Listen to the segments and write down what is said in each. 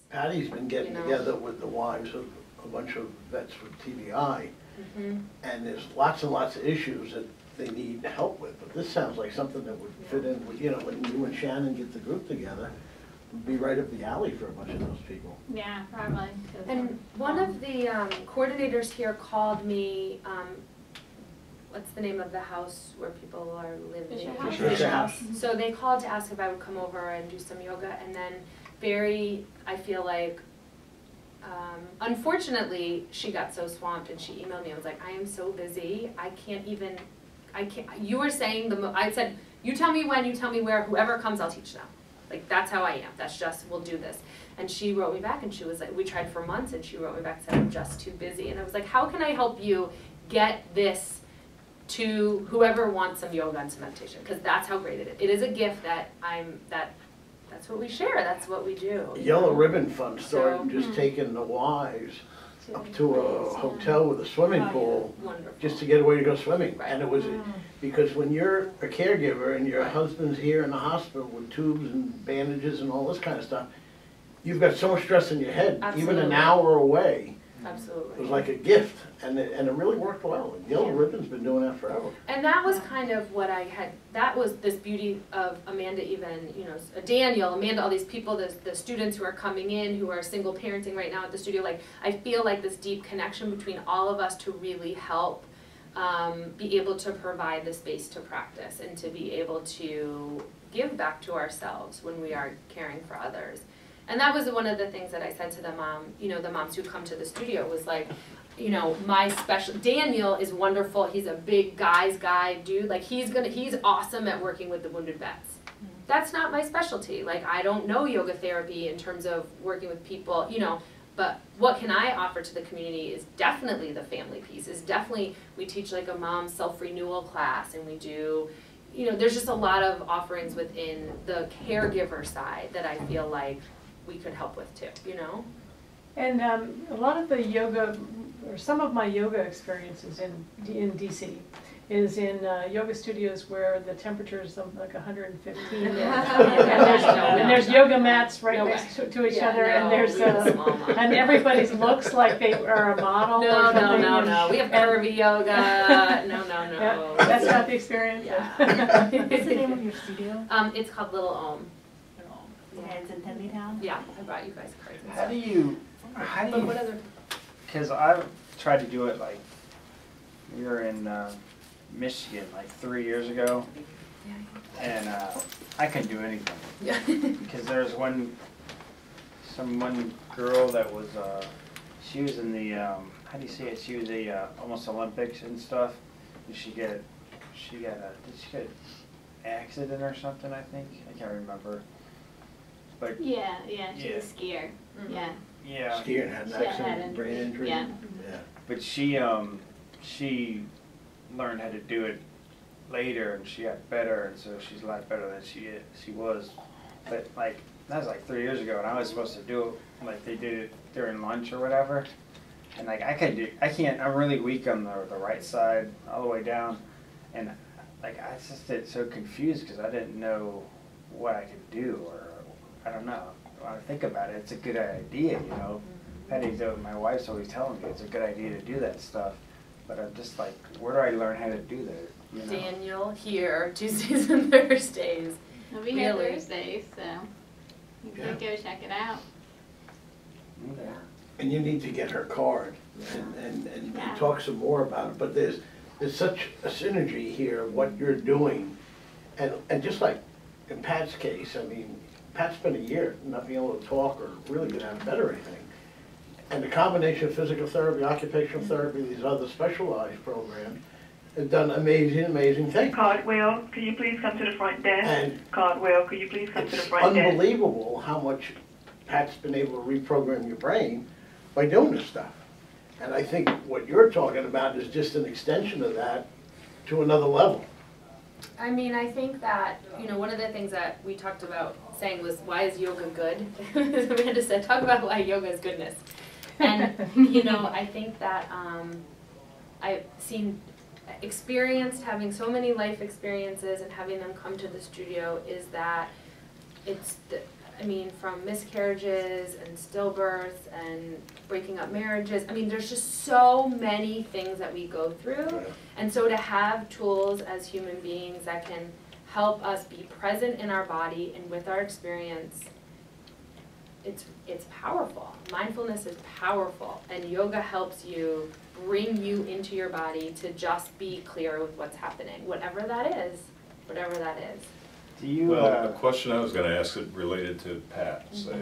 Patty's been getting together with the wives of a bunch of vets with TBI, and there's lots and lots of issues that they need help with. But this sounds like something that would fit in with, you know, when you and Shannon get the group together, would be right up the alley for a bunch of those people. Yeah, probably. And one of the coordinators here called me, what's the name of the house where people are living? Fisher House. So they called to ask if I would come over and do some yoga, and then I feel like, unfortunately, she got so swamped and she emailed me. I was like, I am so busy, I can't, you were saying, I said, you tell me when, you tell me where, whoever comes, I'll teach them. Like, that's how I am, that's just, we'll do this. And she wrote me back and she was like, we tried for months, and she wrote me back and said, I'm just too busy. And I was like, how can I help you get this to whoever wants some yoga and some meditation? Because that's how great it is. It is a gift that that's what we share, that's what we do. Yellow Ribbon Fund started just taking the wives up to a hotel with a swimming pool, just to get away to go swimming. Right. And it was, because when you're a caregiver and your husband's here in the hospital with tubes and bandages and all this kind of stuff, you've got so much stress in your head, even an hour away. Absolutely. It was like a gift, and it really worked well. And Yellow Ribbon's been doing that forever. And that was kind of what I had, that was this beauty of Amanda, even, you know, Daniel, Amanda, all these people, the students who are coming in, who are single parenting right now at the studio. Like, I feel like this deep connection between all of us to really help be able to provide the space to practice and to be able to give back to ourselves when we are caring for others. And that was one of the things that I said to the moms who come to the studio was like, you know, Daniel is wonderful. He's a big guy dude. Like, he's awesome at working with the wounded vets. That's not my specialty. Like, I don't know yoga therapy in terms of working with people, you know, but what can I offer to the community is definitely the family piece, is definitely, we teach like a mom self-renewal class, and we do, you know, there's just a lot of offerings within the caregiver side that I feel like we could help with too, you know? And a lot of the yoga, or some of my yoga experiences in DC is in yoga studios where the temperature is like 115, and there's yoga mats right next to each other, and there's and every's looks like they are a model. No. We have curvy yoga. No. Yeah, that's not the experience. Yeah. What's the name of your studio? It's called Lil Omm. Yeah, it's in Tenleytown? Yeah, I brought you guys cards. How do you, because I've tried to do it, like, we were in Michigan like 3 years ago, and I couldn't do anything. Yeah. Because there's one girl that was, she was in the, how do you say it, she was a, almost Olympics and stuff, and did she get an accident or something, I think? I can't remember. But yeah, she's a skier. Yeah. Skier and had an accident, brain injury. Yeah. But she learned how to do it later, and she got better, and so she's a lot better than she was. But like, that was like 3 years ago, and I was supposed to do it, like they did it during lunch or whatever. And like, I can't, I'm really weak on the right side, all the way down. And like, I just get so confused because I didn't know what I could do, or I don't know. When I think about it, it's a good idea, you know. My wife's always telling me it's a good idea to do that stuff, but I'm just like, where do I learn how to do that? You know? Daniel here, Tuesdays and Thursdays. We'll be here Thursdays, so you can go check it out. Yeah. And you need to get her card and talk some more about it. But there's such a synergy here, what you're doing, and just like in Pat's case, I mean, Pat's spent a year not being able to talk or really get out of bed or anything. And the combination of physical therapy, occupational therapy, these other specialized programs, have done amazing things. Cardwell, could you please come to the front desk? And Cardwell, could you please come to the front desk? It's unbelievable how much Pat's been able to reprogram your brain by doing this stuff. And I think what you're talking about is just an extension of that to another level. I mean, I think that, you know, one of the things that we talked about saying was, why is yoga good? Amanda said, talk about why yoga is goodness. And, you know, I think that I've experienced having so many life experiences and having them come to the studio is that I mean, from miscarriages and stillbirths and breaking up marriages. I mean, there's just so many things that we go through. And so to have tools as human beings that can help us be present in our body and with our experience, it's powerful. Mindfulness is powerful, and yoga helps you bring you into your body to just be clear with what's happening, whatever that is, whatever that is. Do you, Well, a question I was gonna ask it related to Pat, say,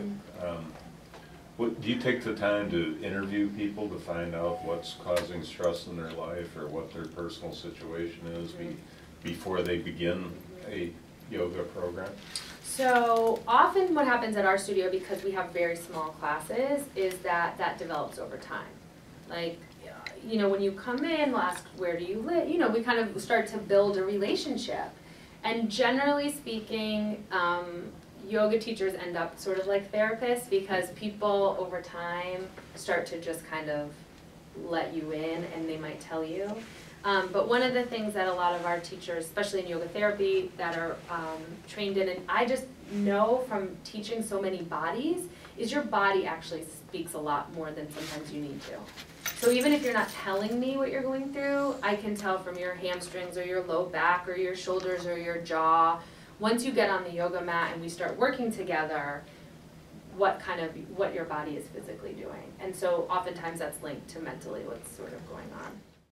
do you take the time to interview people to find out what's causing stress in their life or what their personal situation is before they begin a yoga program? So often what happens at our studio, because we have very small classes, is that develops over time. Like, you know, when you come in, we'll ask, where do you live? You know, we kind of start to build a relationship. And generally speaking, yoga teachers end up sort of like therapists, because people over time start to just kind of let you in, and they might tell you. But one of the things that a lot of our teachers, especially in yoga therapy, that are trained in, and I just know from teaching so many bodies, is your body actually speaks a lot more than sometimes you need to. So even if you're not telling me what you're going through, I can tell from your hamstrings or your low back or your shoulders or your jaw. Once you get on the yoga mat and we start working together, what your body is physically doing. And so oftentimes that's linked to mentally what's sort of going on.